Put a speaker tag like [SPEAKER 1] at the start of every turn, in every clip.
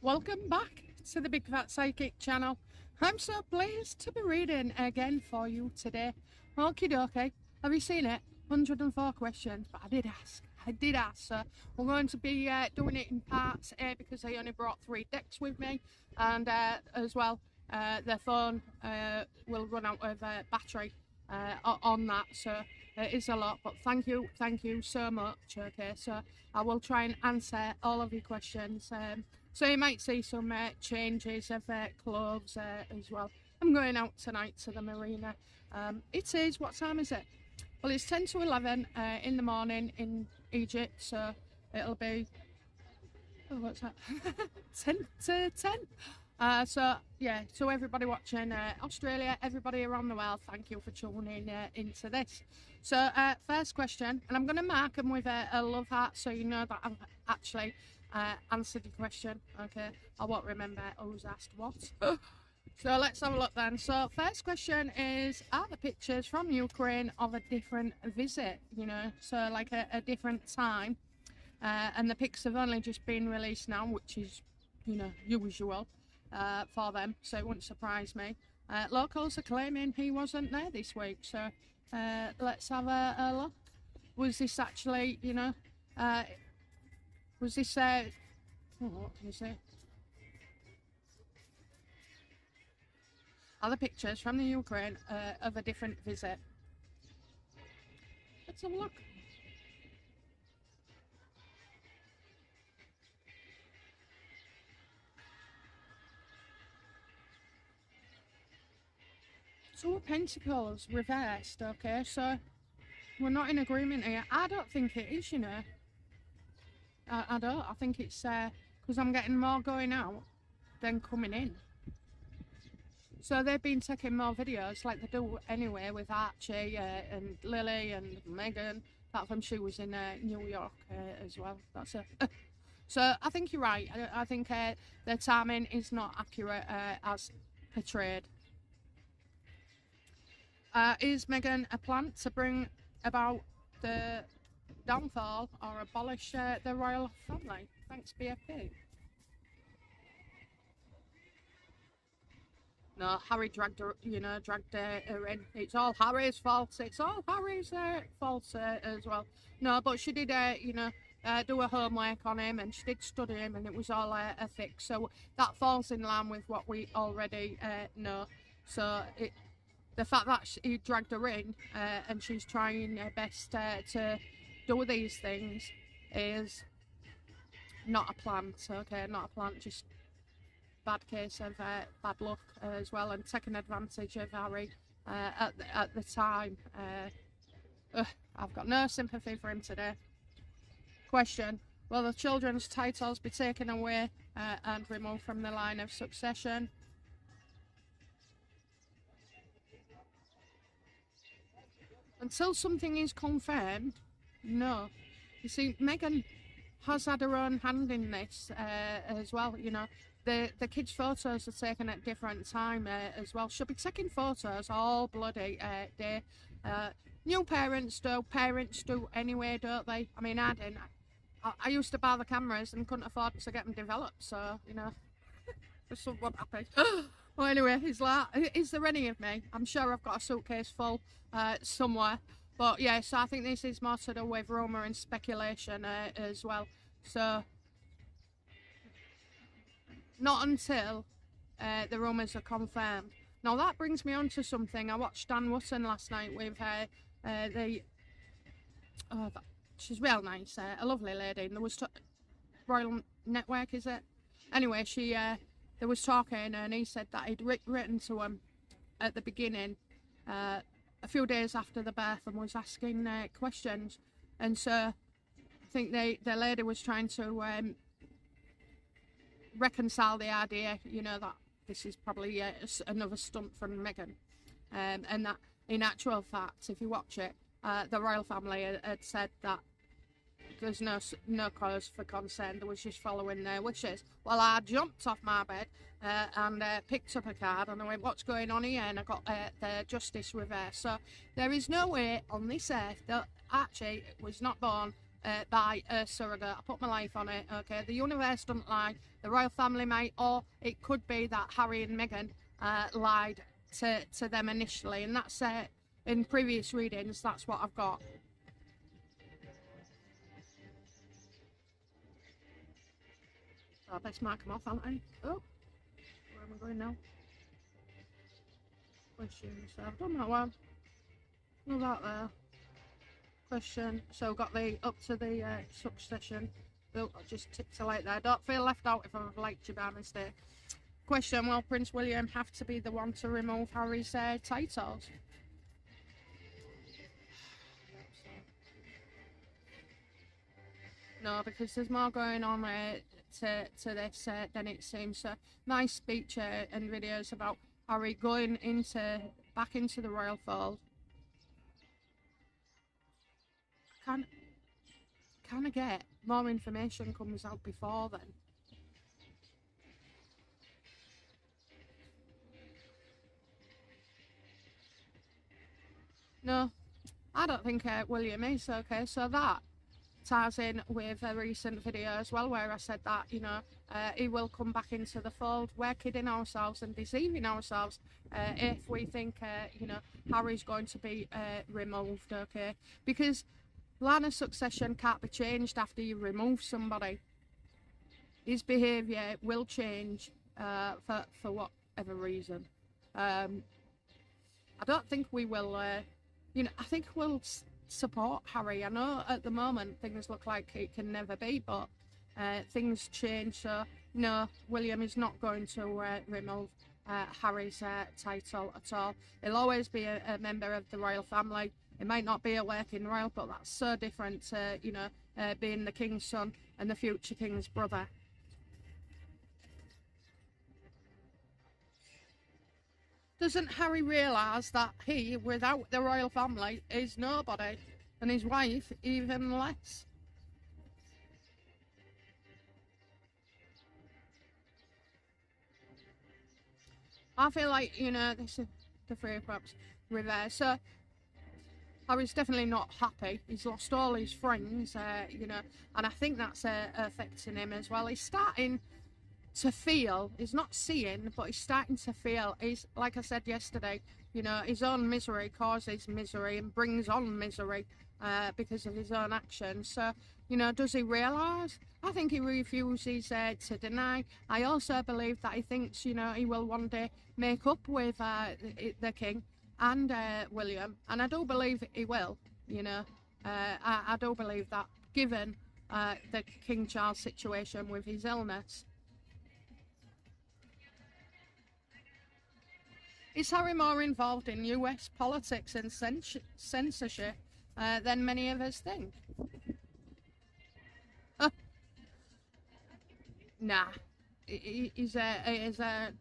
[SPEAKER 1] Welcome back to the Big Fat Psychic channel. I'm so pleased to be reading again for you today. Okie dokie, have you seen it? 104 questions, but I did ask. So we're going to be doing it in parts because I only brought 3 decks with me, and as well the phone will run out of battery on that, so it is a lot, but thank you so much. Okay, so I will try and answer all of your questions, so you might see some changes of clothes as well. I'm going out tonight to the marina. It is, what time is it? Well, it's 10 to 11 in the morning in Egypt, so it'll be, oh, what's that? 10 to 10. So yeah, so everybody watching Australia, everybody around the world, thank you for tuning into this. So first question, and I'm going to mark them with a love heart so you know that I've actually answered your question. Okay, I won't remember who's asked what. So let's have a look then. So first question is, are the pictures from Ukraine of a different visit, you know, so like a different time, and the pics have only just been released now, which is, you know, usual for them, so it wouldn't surprise me. Locals are claiming he wasn't there this week, so let's have a look. Was this actually, you know, was this oh, what can you say? Other pictures from the Ukraine of a different visit. Let's have a look. Two of Pentacles reversed, okay, so we're not in agreement here. I don't think it is, you know. I don't. I think it's because I'm getting more going out than coming in. So they've been taking more videos like they do anyway with Archie and Lily and Meghan. Apart from she was in New York as well. That's it. So I think you're right. I think the timing is not accurate as portrayed. Is Meghan a plant to bring about the downfall or abolish the royal family? Thanks, BFP. No, Harry dragged her, you know, her in. It's all Harry's fault. It's all Harry's fault as well. No, but she did, you know, do her homework on him, and she did study him, and it was all a fix. So that falls in line with what we already know. So the fact that he dragged her in and she's trying her best to do these things is not a plant, okay? Not a plant, just bad case of bad luck as well, and taking advantage of Harry at the time. I've got no sympathy for him today. Question: will the children's titles be taken away and removed from the line of succession? Until something is confirmed, no. You see, Meghan has had her own hand in this as well, you know. The kids' photos are taken at different time as well. She'll be taking photos all bloody day. New parents do anyway, don't they? I mean, I didn't. I used to buy the cameras and couldn't afford to get them developed, so, you know, that's what happened. Well, anyway, he's like, is there any of me? I'm sure I've got a suitcase full somewhere. But yeah, so I think this is more to do with rumour and speculation as well. So not until the rumours are confirmed. Now that brings me on to something. I watched Dan Wootton last night with she's real nice, a lovely lady. And there was Royal Network, is it? Anyway, she there was talking, and he said that he'd written to him at the beginning, a few days after the birth, and was asking questions. And so I think the lady was trying to reconcile the idea, you know, that this is probably another stunt from Meghan, and that in actual fact, if you watch it, the royal family had said that there's no cause for concern, they was just following their wishes. Well, I jumped off my bed and picked up a card, and I went, what's going on here? And I got the justice reversed. So there is no way on this earth that Archie was not born by a surrogate. I put my life on it, okay? The universe doesn't lie. The royal family might, or it could be that Harry and Meghan lied to them initially, and that's in previous readings, that's what I've got. So I best mark them off, haven't I? Oh, where am I going now? Questions. So I've done that one. All that there. Question. So got the up to the succession. Oh, I just ticked a light there. Don't feel left out if I've liked you by mistake. Question. Will Prince William have to be the one to remove Harry's titles? No, because there's more going on to this than it seems. So nice speech and videos about Harry going back into the royal fold. Can I get more information comes out before then? No, I don't think William is, okay, so that ties in with a recent video as well where I said that, you know, he will come back into the fold. We're kidding ourselves and deceiving ourselves if we think, you know, Harry's going to be removed, okay, because line of succession can't be changed after you remove somebody. His behaviour will change for whatever reason. I don't think we will, you know, I think we'll support Harry. I know at the moment things look like it can never be, but things change. So no, William is not going to remove Harry's title at all. He'll always be a member of the royal family. It might not be a working royal, but that's so different to, you know, being the king's son and the future king's brother. Doesn't Harry realise that he, without the royal family, is nobody, and his wife even less? I feel like, you know, this is the three of cups reverse. So Harry's definitely not happy. He's lost all his friends, you know, and I think that's affecting him as well. He's starting to feel, he's not seeing, but he's starting to feel, he's, like I said yesterday, you know, his own misery causes misery and brings on misery because of his own actions. So, you know, does he realise? I think he refuses to deny. I also believe that he thinks, you know, he will one day make up with the king and William, and I do believe he will, you know. I do believe that, given the King Charles situation with his illness. Is Harry more involved in US politics and censorship than many of us think? Nah. He's a...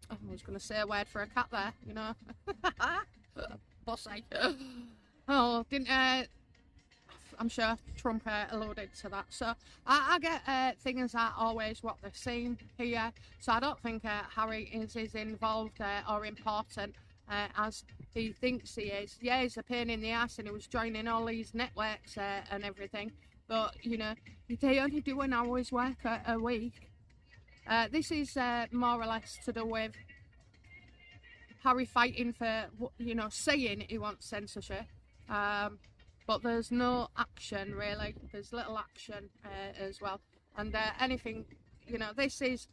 [SPEAKER 1] Oh, I was going to say a word for a cat there, you know. Bossy. Oh, didn't... I'm sure Trump alluded to that. So I get things are always what they're saying here. So I don't think Harry is as involved or important as he thinks he is. Yeah, he's a pain in the ass and he was joining all these networks and everything. But, you know, they only do an hour's work a week. This is more or less to do with Harry fighting for, you know, saying he wants censorship. But there's no action, really. There's little action as well. And anything, you know, this is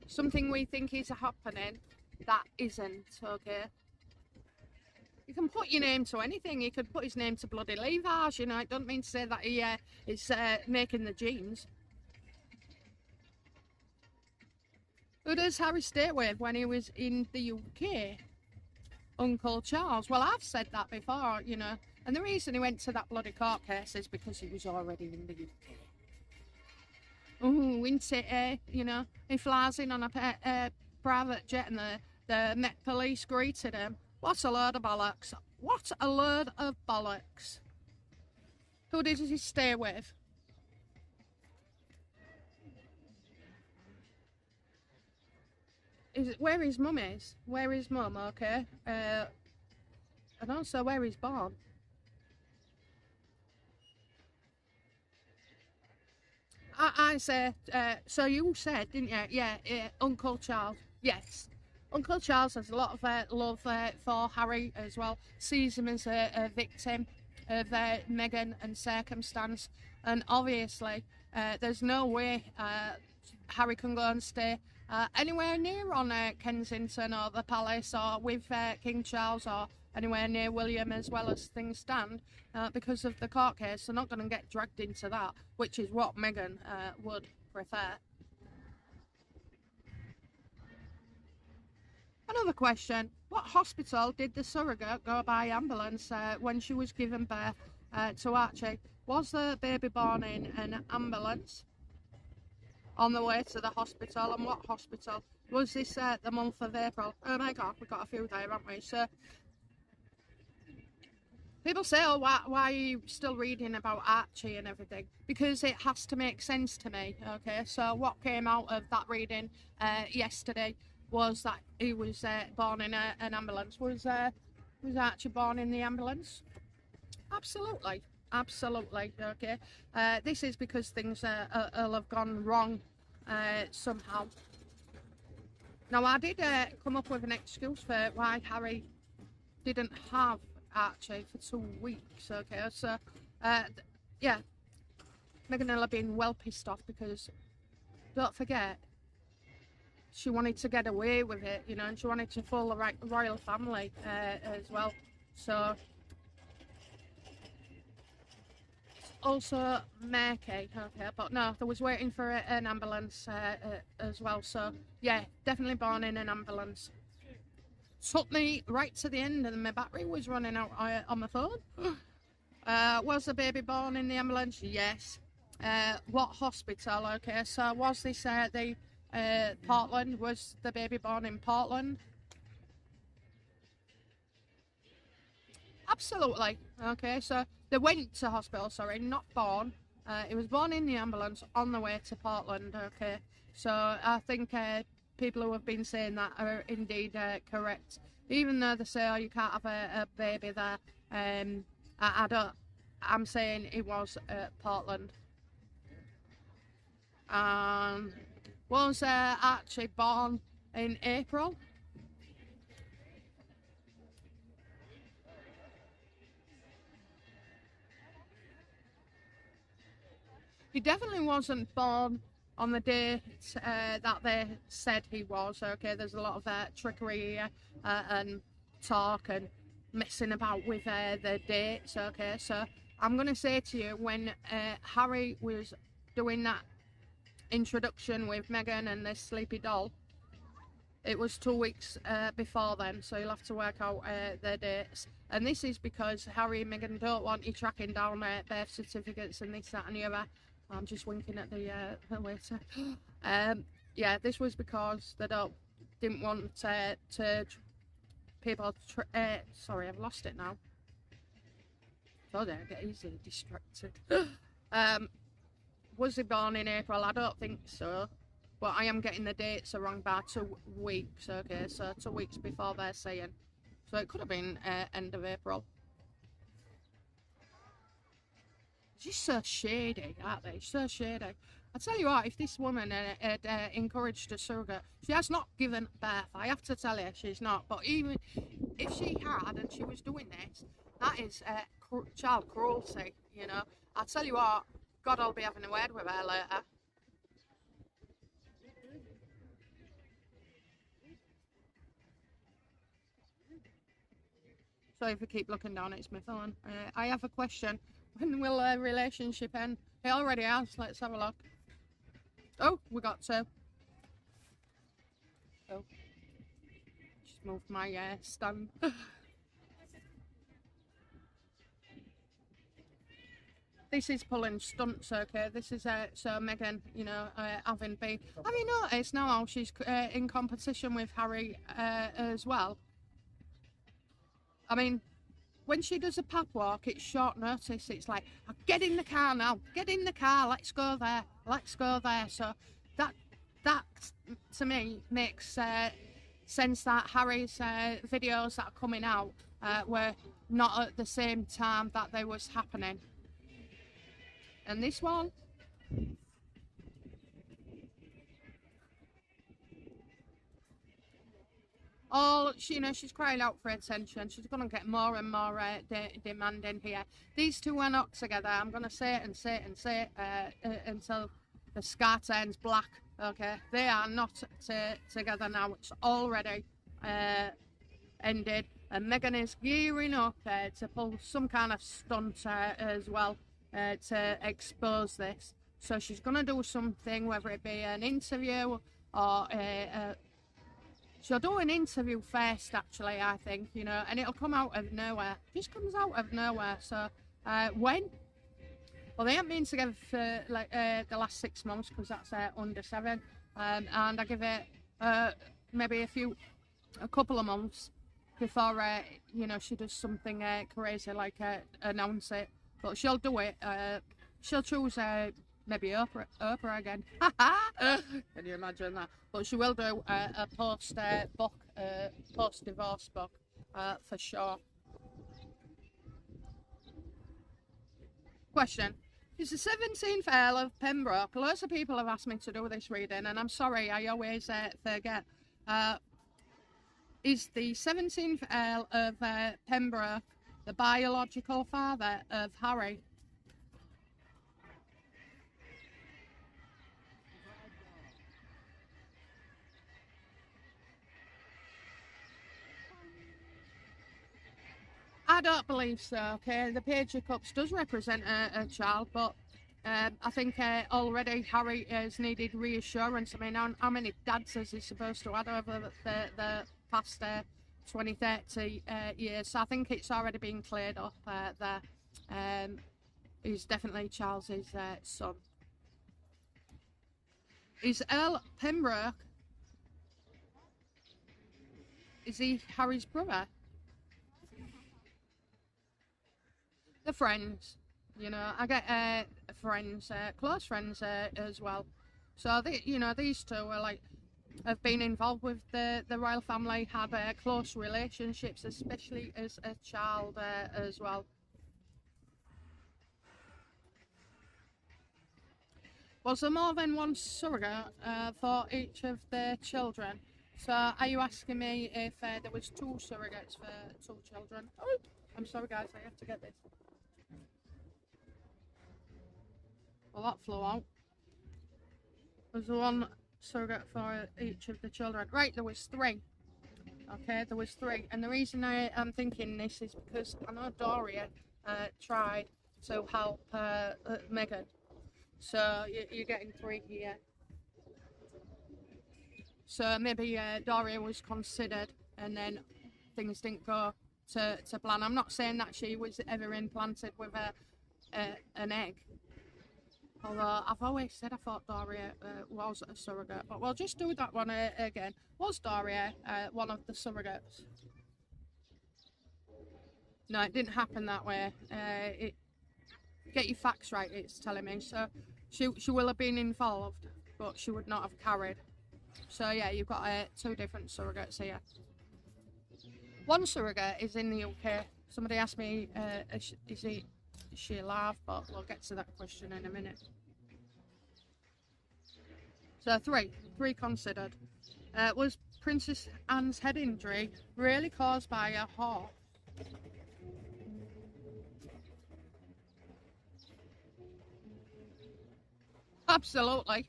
[SPEAKER 1] something we think is happening that isn't, okay? You can put your name to anything. You could put his name to bloody Levi's, you know. It doesn't mean to say that he is making the jeans. Who does Harry stay with when he was in the UK? Uncle Charles. Well, I've said that before, you know. And the reason he went to that bloody court case is because he was already in the UK. Oh, isn't it, you know, he flies in on a private jet and the Met Police greeted him. What a load of bollocks. What a load of bollocks. Who did he stay with? Is it where his mum is? Where his mum, okay? And also where he's born. I say, so you said, didn't you? Yeah, Uncle Charles. Yes. Uncle Charles has a lot of love for Harry as well. Sees him as a victim of Meghan and circumstance. And obviously, there's no way Harry can go and stay anywhere near on Kensington or the Palace or with King Charles or anywhere near William as well as things stand because of the court case. They're not going to get dragged into that, which is what Meghan would prefer. Another question. What hospital did the surrogate go by ambulance when she was given birth to Archie? Was the baby born in an ambulance on the way to the hospital? And what hospital? Was this the month of April? Oh my God, we've got a few there, haven't we? So people say, oh, why are you still reading about Archie and everything? Because it has to make sense to me, okay? So what came out of that reading yesterday was that he was born in an ambulance. Was Archie born in the ambulance? Absolutely. Absolutely, okay. This is because things will have gone wrong somehow. Now, I did come up with an excuse for why Harry didn't have Archie for 2 weeks, okay. So, yeah, Meghan will have been well pissed off because, don't forget, she wanted to get away with it, you know, and she wanted to fool the royal family as well. So, also murky, okay, but no, they was waiting for an ambulance as well. So, yeah, definitely born in an ambulance. Took me right to the end and my battery was running out on my phone. Was the baby born in the ambulance? Yes. What hospital? Okay, so was this the Portland? Was the baby born in Portland? Absolutely. Okay, so they went to hospital, sorry, not born. It was born in the ambulance on the way to Portland, okay. So I think people who have been saying that are indeed correct. Even though they say, oh, you can't have a baby there, I'm saying it was Portland. Was Archie born in April? He definitely wasn't born on the date that they said he was, okay. There's a lot of trickery here and talk and messing about with the dates, okay. So I'm going to say to you, when Harry was doing that introduction with Meghan and this sleepy doll, it was 2 weeks before then, so you'll have to work out their dates. And this is because Harry and Meghan don't want you tracking down birth certificates and this, that and the other. I'm just winking at the waiter. Yeah, this was because they didn't want people. Sorry, I've lost it now. Told you I get easily distracted. Was he born in April? I don't think so, but I am getting the dates wrong by 2 weeks. Okay, so 2 weeks before they're saying, so it could have been end of April. Just so shady, aren't they? So shady. I tell you what, if this woman had encouraged a surrogate, she has not given birth. I have to tell you, she's not. But even if she had and she was doing this, that is child cruelty, you know. I tell you what, God, I'll be having a word with her later. Sorry if I keep looking down, it's my phone. I have a question. When will a relationship end? It already has. Let's have a look. Oh, we got two. Oh, just moved my stand. This is pulling stunts, okay. This is so Meghan, you know, having been. Have you noticed now how she's in competition with Harry as well? I mean, when she does a pub walk, it's short notice. It's like, get in the car now, get in the car, let's go there, let's go there. So that to me makes sense that Harry's videos that are coming out were not at the same time that they was happening. And this one, all, she's crying out for attention. She's going to get more and more demanding here. These two are not together. I'm going to say it and say it and say it until the sky turns black. Okay, they are not together now. It's already ended, and Meghan is gearing up to pull some kind of stunt as well to expose this. So she's going to do something, whether it be an interview or she'll do an interview first, actually, I think, and it'll come out of nowhere. Just comes out of nowhere. So when? Well, they haven't been together for like the last 6 months, because that's under 7, and I give it maybe a couple of months before she does something crazy like announce it. But she'll do it. She'll choose maybe Oprah again. Can you imagine that? But she will do a post-book, post-divorce book, for sure. Question. Is the 17th Earl of Pembroke? Loads of people have asked me to do this reading, and I'm sorry, I always forget. Is the 17th Earl of Pembroke the biological father of Harry? I don't believe so, okay? The Page of Cups does represent a child, but I think already Harry has needed reassurance. I mean, how many dads is he supposed to have over the past 20, 30 years? So I think it's already been cleared up there. He's definitely Charles's son. Is Earl Pembroke, is he Harry's brother? The friends, I get friends, close friends as well. So these two are have been involved with the royal family, had close relationships, especially as a child as well. Was there more than one surrogate for each of the children? So are you asking me if there was 2 surrogates for 2 children? Oh, I'm sorry guys, I have to get this. Well, that flew out. There's one surrogate for each of the children. Right, there was 3. Okay, there was 3. And the reason I am thinking this is because I know Doria tried to help Meghan. So you're getting 3 here. So maybe Doria was considered and then things didn't go to plan. I'm not saying that she was ever implanted with an egg. Although I've always said I thought Doria was a surrogate, but we'll just do that one again. Was Doria one of the surrogates? No, it didn't happen that way. Get your facts right, it's telling me. So she will have been involved, but she would not have carried. So yeah, you've got 2 different surrogates here. One surrogate is in the UK. Somebody asked me, is she alive? But we'll get to that question in a minute. So 3 considered. Was Princess Anne's head injury really caused by a horse? Absolutely.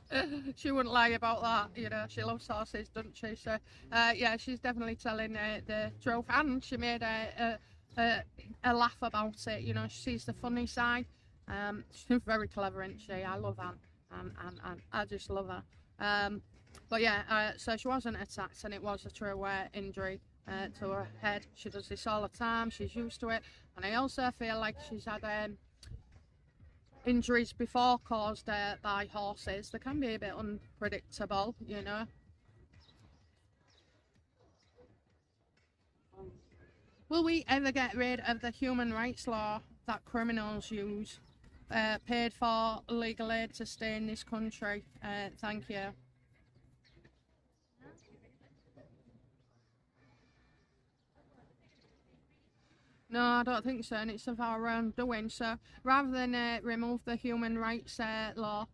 [SPEAKER 1] She wouldn't lie about that. She loves horses, doesn't she? So yeah, she's definitely telling the truth, and she made a laugh about it. She sees the funny side. She's very clever, isn't she? I love Anne, and I just love her. But yeah, so she wasn't attacked, and it was a true injury to her head. She does this all the time. She's used to it, and I also feel like she's had injuries before caused by horses. They can be a bit unpredictable, Will we ever get rid of the human rights law that criminals use? Paid for legal aid to stay in this country. Thank you. No, I don't think so, and it's of our own doing. So rather than remove the human rights law,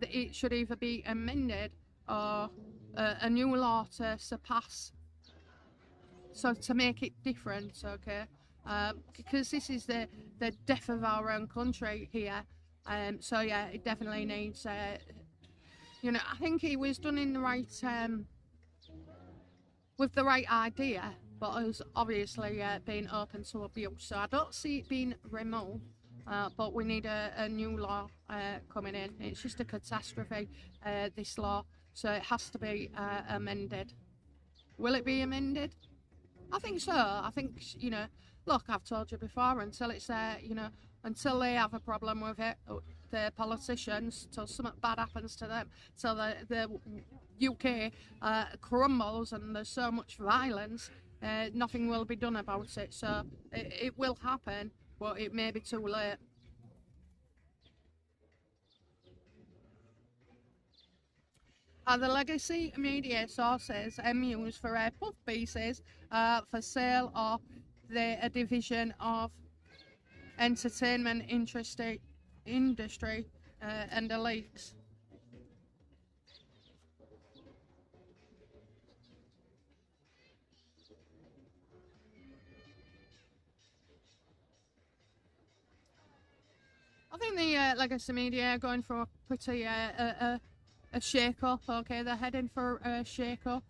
[SPEAKER 1] it should either be amended or a new law to surpass so to make it different, okay, because this is the death of our own country here. So yeah, it definitely needs, you know, I think he was done in the right, with the right idea, but is obviously being open to abuse. So I don't see it being removed, but we need a new law coming in. It's just a catastrophe, this law, so it has to be amended. Will it be amended? I think so. I think, you know, look, I've told you before, until it's, you know, until they have a problem with it, the politicians, till something bad happens to them, till the UK crumbles and there's so much violence, nothing will be done about it. So it will happen, but it may be too late. Are the legacy media sources used for puff pieces for sale, or a division of entertainment industry and elites? I think the legacy media are going for a pretty a shake up. Okay, they're heading for a shake up.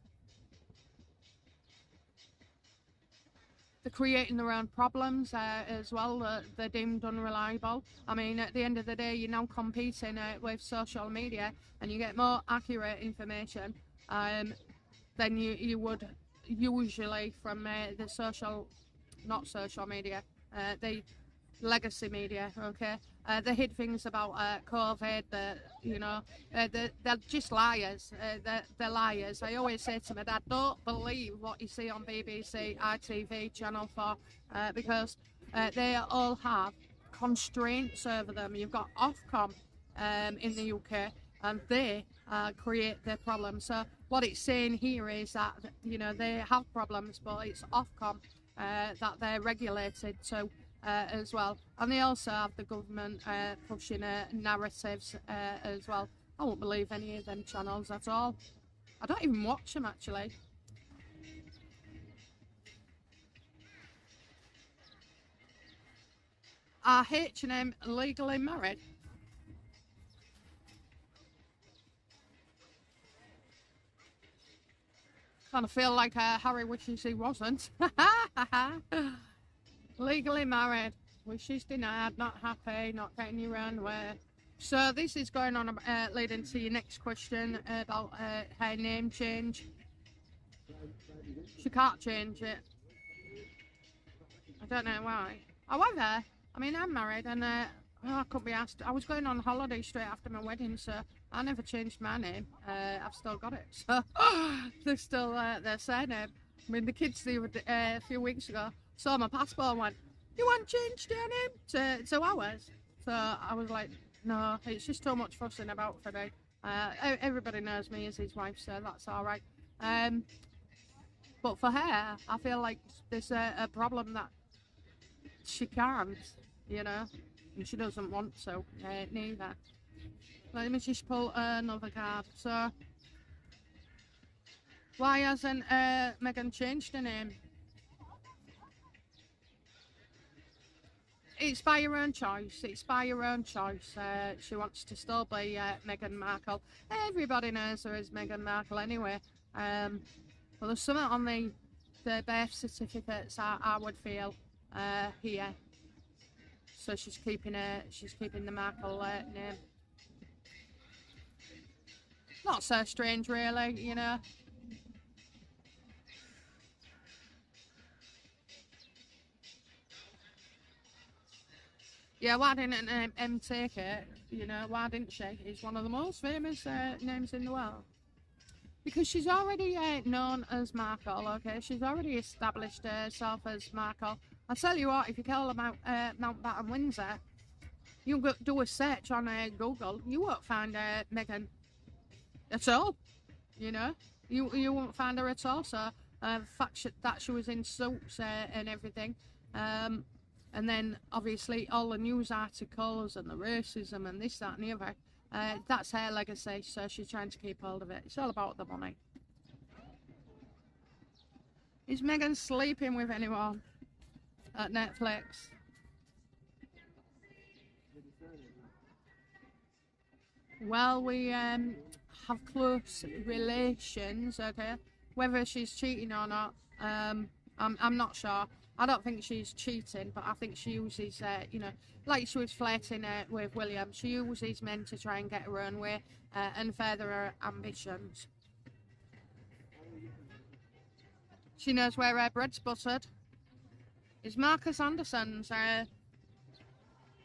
[SPEAKER 1] They're creating their own problems as well. They're deemed unreliable. I mean, at the end of the day, you're now competing with social media, and you get more accurate information than you would usually from the not social media, the legacy media. Okay, they hid things about COVID. You know, they're just liars. They're liars. I always say to my dad, don't believe what you see on BBC, ITV, Channel 4, because they all have constraints over them. You've got Ofcom in the UK, and they create the problems. So what it's saying here is that, you know, they have problems, but it's Ofcom that they're regulated to as well. And they also have the government pushing narratives as well. I won't believe any of them channels at all. I don't even watch them, actually. Are H&M legally married? Kind of feel like Harry wishes he wasn't. Legally married, wishes denied, not happy, not getting your own way. So this is going on, leading to your next question about her name change. She can't change it. I don't know why. However, I mean, I'm married, and I couldn't be asked. I was going on holiday straight after my wedding, so I never changed my name. I've still got it, so they're still their surname. I mean, the kids a few weeks ago saw my passport and went, "You want changed your name to ours?" So I was like, "No, it's just too much fussing about for me." Everybody knows me as his wife, so that's all right. But for her, I feel like there's a problem that she can't, you know, and she doesn't want to, neither. Let me just pull another card. So, why hasn't Meghan changed her name? It's by your own choice. It's by your own choice. She wants to still be Meghan Markle. Everybody knows her as Meghan Markle anyway. Well, there's something on the birth certificates I would feel here. So she's keeping the Markle name. Not so strange, really, you know. Yeah, why didn't M take it? You know, why didn't she? It's one of the most famous names in the world. Because she's already known as Markle, okay? She's already established herself as Markle. I'll tell you what, if you call her Mountbatten Windsor, you go do a search on Google, you won't find Meghan at all, you know? You won't find her at all, so the fact that she was in suits and everything, and then obviously all the news articles and the racism and this, that and the other, that's her legacy, so she's trying to keep hold of it. It's all about the money. Is Meghan sleeping with anyone at Netflix? Well, we have close relations, okay? Whether she's cheating or not, I'm not sure. I don't think she's cheating, but I think she uses, you know, like she was flirting with William, she uses men to try and get her own way and further her ambitions. She knows where her bread's buttered. Is Marcus Anderson's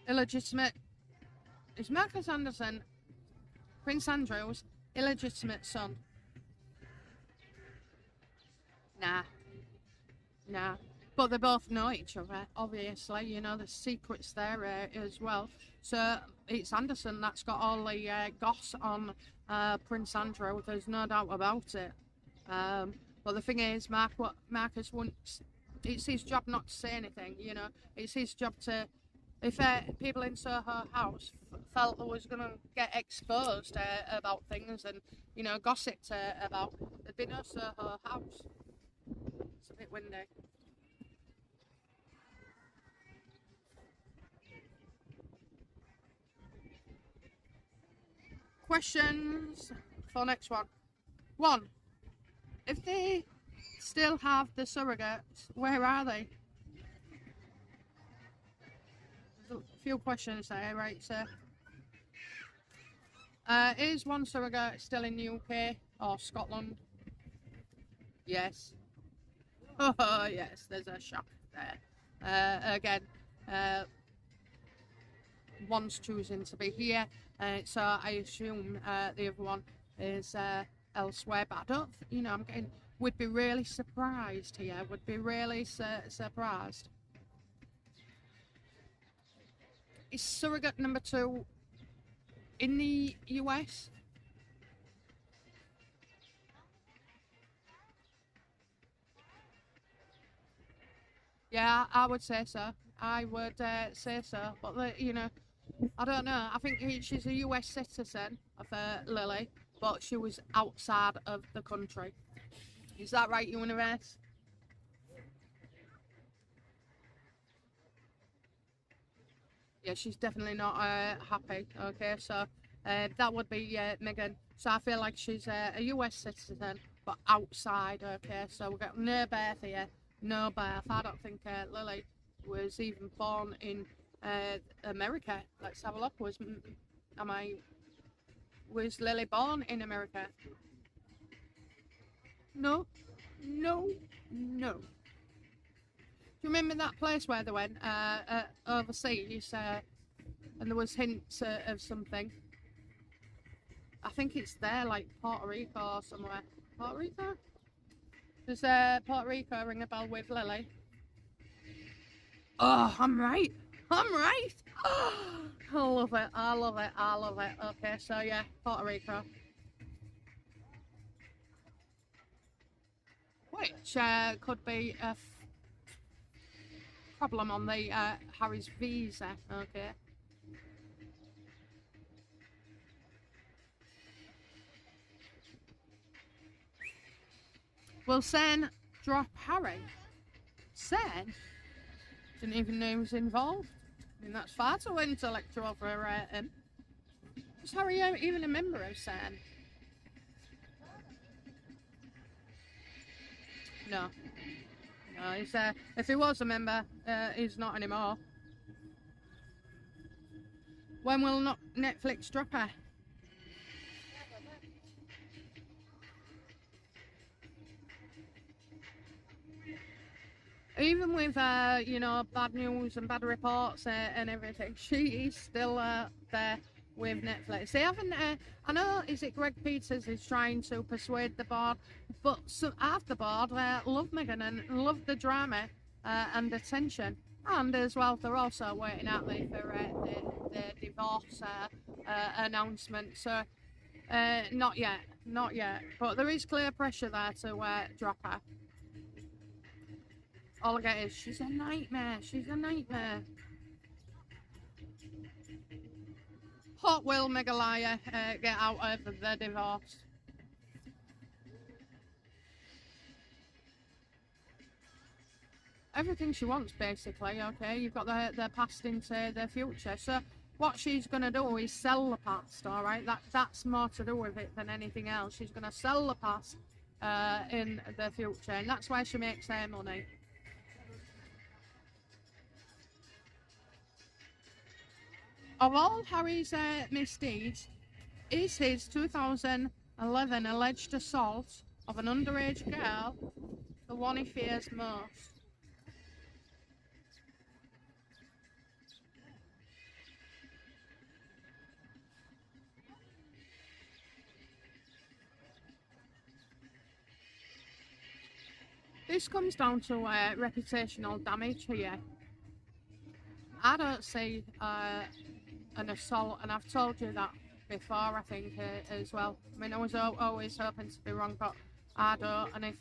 [SPEAKER 1] illegitimate... Is Marcus Anderson Prince Andrew's illegitimate son? Nah. But they both know each other, obviously. You know, the secret's there as well. So it's Anderson that's got all the goss on Prince Andrew. There's no doubt about it. But the thing is, Marcus wants... It's his job not to say anything, you know. It's his job to... If people in Soho House felt they was going to get exposed about things and, you know, gossiped about, there'd be no Soho House. It's a bit windy. Questions for next one. 1. If they still have the surrogates, where are they? There's a few questions there, right? So, is one surrogate still in the UK or Scotland? Yes. Oh, yes, there's a shock there. Again, one's choosing to be here, so I assume the other one is elsewhere. But I don't, you know, would be really surprised here. Would be really surprised. Is surrogate number 2 in the US? Yeah, I would say so. I would say so. But, you know, I don't know. I think she's a US citizen of Lily, but she was outside of the country. Is that right, Universe? Yeah, she's definitely not happy. Okay, so that would be Meghan. So I feel like she's a US citizen, but outside. Okay, so we've got no birth here, no birth. I don't think Lily was even born in America. Let's have a look. Was Lily born in America? No. Do you remember that place where they went overseas and there was hints of something? I think it's there, like Puerto Rico or somewhere. Puerto Rico? Does Puerto Rico ring a bell with Lily? Oh, I'm right. Oh, I love it. Okay, so yeah, Puerto Rico. Which could be a problem on the Harry's visa. Okay. Will Sen drop Harry? Sen? Didn't even know he was involved. I mean, that's far too intellectual for him. Was Harry even a member of Sen? No. No, he's, if he was a member, he's not anymore. When will Netflix drop her? Even with, you know, bad news and bad reports and everything, she is still there with Netflix. They haven't, I know, is it Greg Peters is trying to persuade the board, but half the board love Meghan and love the drama and the tension. And as well, they're also waiting out there for the divorce announcement. So, not yet. But there is clear pressure there to drop her. All I get is, she's a nightmare. What will Meghalaya get out of the divorce? everything she wants, basically. Okay, you've got the past into the future. So what she's going to do is sell the past. All right, that's more to do with it than anything else. She's going to sell the past in the future, and that's where she makes her money. Of all Harry's misdeeds is his 2011 alleged assault of an underage girl the one he fears most. This comes down to reputational damage here. I don't see an assault, and I've told you that before, I think, as well. I mean, I was always hoping to be wrong, but I don't. And if,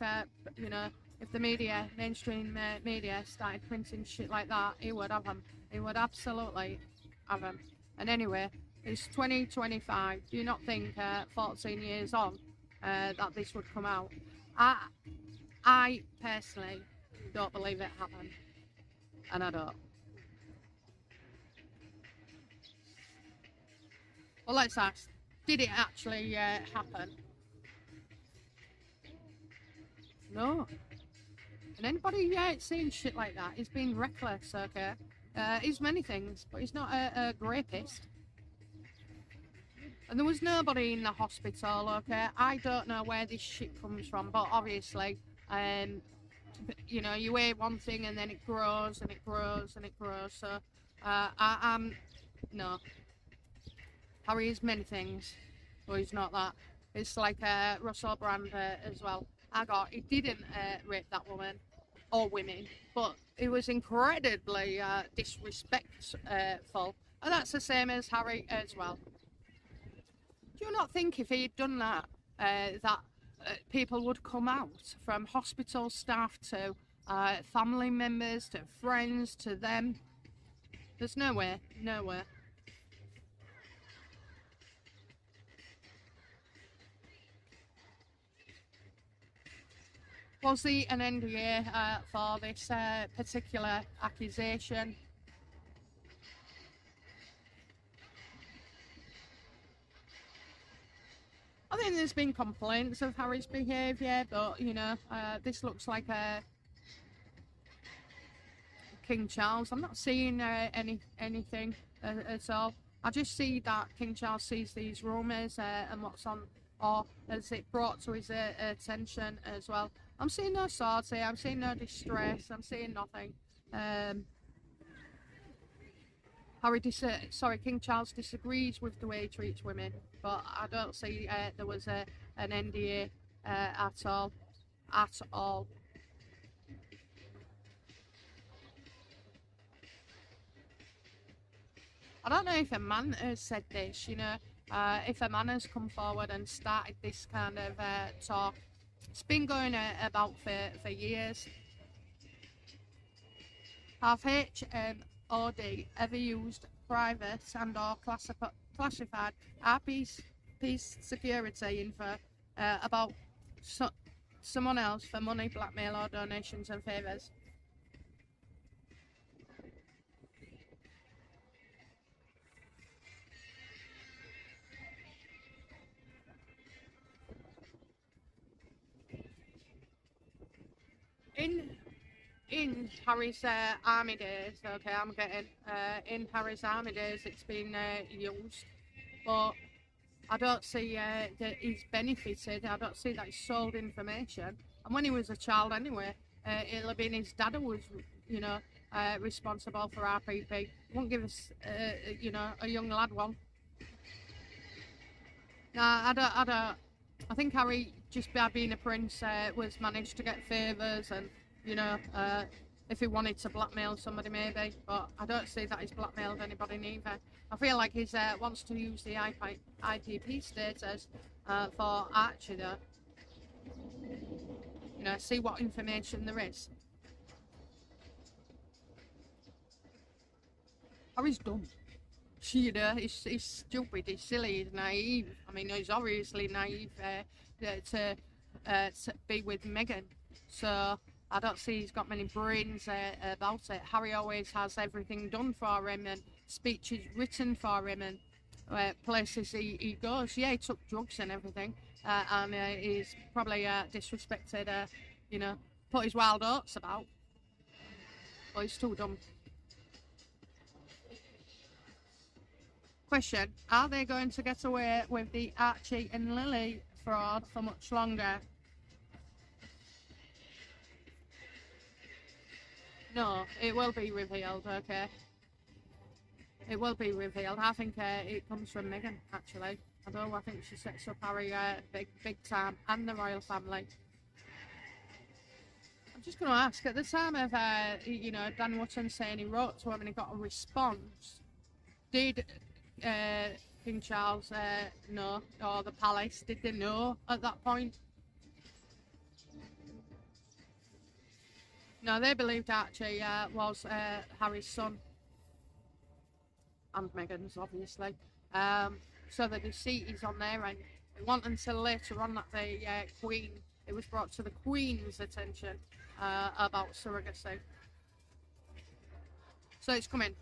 [SPEAKER 1] you know, if the media, mainstream media, started printing shit like that, he would have them. He would absolutely have them. And anyway, it's 2025. Do you not think 14 years on that this would come out? I personally don't believe it happened, and I don't. Well, let's ask, did it actually happen? No. And anybody seeing shit like that is being reckless, okay? He's many things, but he's not a rapist. And there was nobody in the hospital, okay? I don't know where this shit comes from, but obviously, you know, you weigh one thing and then it grows and it grows and it grows. So, no. Harry is many things, but he's not that. It's like Russell Brand as well. He didn't rape that woman or women, but he was incredibly disrespectful. And that's the same as Harry as well. Do you not think if he'd done that, people would come out, from hospital staff to family members to friends to them? There's no way. Was there an NDA for this particular accusation? I think there's been complaints of Harry's behaviour, but you know, this looks like a King Charles. I'm not seeing anything at all. I just see that King Charles sees these rumours and what's on, or as it brought to his attention as well. I'm seeing no swords here, I'm seeing no distress, I'm seeing nothing. King Charles disagrees with the way he treats women, but I don't see there was an NDA at all. I don't know if a man has said this, you know, if a man has come forward and started this kind of talk. It's been going about for years. Have HMOD ever used private and or classified RP's security info about someone else for money, blackmail or donations and favours? In Harry's army days, okay, I'm getting in Harry's army days, it's been used, but I don't see that he's benefited. I don't see that he's sold information. And when he was a child, anyway, it'll have been his dad who was, you know, responsible for RPP. Won't give us, you know, a young lad one. Nah, I don't. I think Harry, just by being a prince, was managed to get favours and, you know, if he wanted to blackmail somebody maybe, but I don't see that he's blackmailed anybody neither. I feel like he wants to use the IPP status for Archie though. You know, see what information there is. Harry's dumb. You know, he's stupid, he's silly, he's naive. I mean, he's obviously naive to be with Meghan. So, I don't see he's got many brains about it. Harry always has everything done for him and speeches written for him and places he goes. Yeah, he took drugs and everything, and he's probably disrespected, you know, put his wild oats about. But he's too dumb. Question, are they going to get away with the Archie and Lily fraud for much longer? No, it will be revealed, okay? It will be revealed. I think it comes from Meghan, actually. Although I think she sets up Harry big time, and the royal family. I'm just going to ask, at the time of, you know, Dan Wotton saying he wrote to him and he got a response, did King Charles know, or the palace, did they know at that point? No, they believed Archie was Harry's son. And Meghan's, obviously. So the deceit is on there, and it wasn't until later on that the Queen, it was brought to the Queen's attention about surrogacy. So it's coming,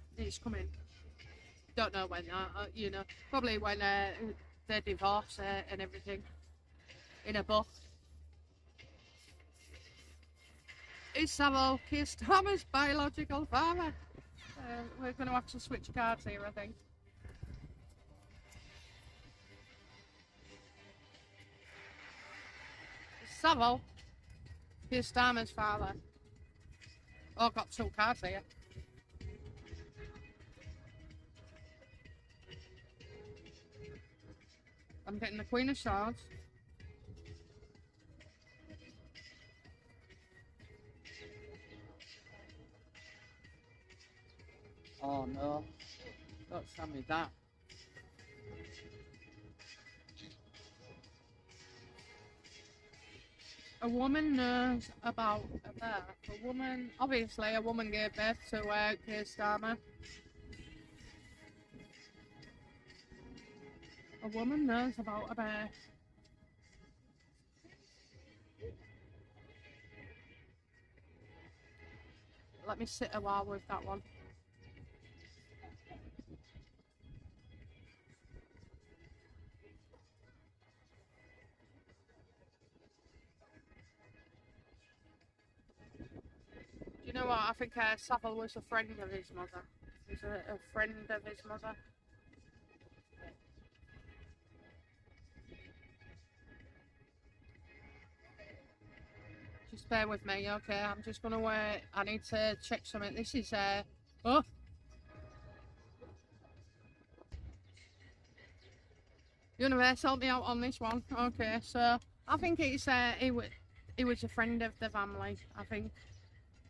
[SPEAKER 1] Don't know when, you know, probably when they divorce and everything, in a book. Is Savile Keir Starmer's biological father? We're going to have to switch cards here, I think. Savile Keir Starmer's father. Oh, got two cards here. I'm getting the Queen of Swords. Oh no, don't tell me that. A woman knows about a birth. A woman, obviously a woman gave birth to Keir Starmer. A woman knows about a birth. Let me sit a while with that one. Do you know what? I think Savile was a friend of his mother. He's a friend of his mother. Just bear with me, okay? I'm just gonna wait. I need to check something. This is oh. Universe, help me out on this one. Okay, so I think it's he was a friend of the family, I think.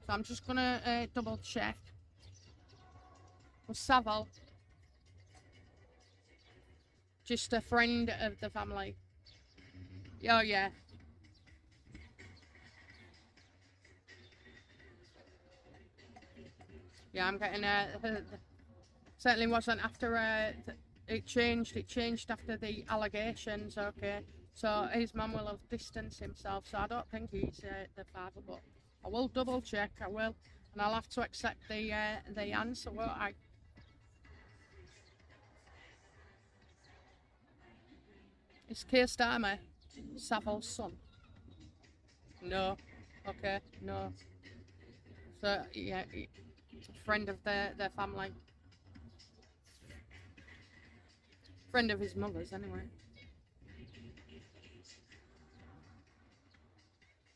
[SPEAKER 1] So I'm just gonna double check. Was Savile just a friend of the family? Oh yeah. Yeah, I'm getting certainly wasn't after it changed. It changed after the allegations. Okay, so his mum will have distanced himself. So I don't think he's the father, but I will double check. I will, and I'll have to accept the answer, won't I? Is Keir Starmer Savile's son? No. Okay, no. So yeah, friend of their family. Friend of his mother's, anyway.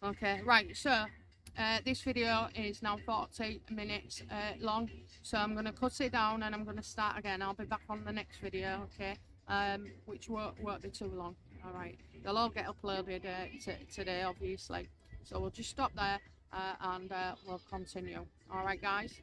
[SPEAKER 1] Okay, right, so this video is now 40 minutes long, so I'm going to cut it down and I'm going to start again. I'll be back on the next video, okay, which won't be too long. Alright, they'll all get uploaded today, obviously, so we'll just stop there and we'll continue. Alright guys.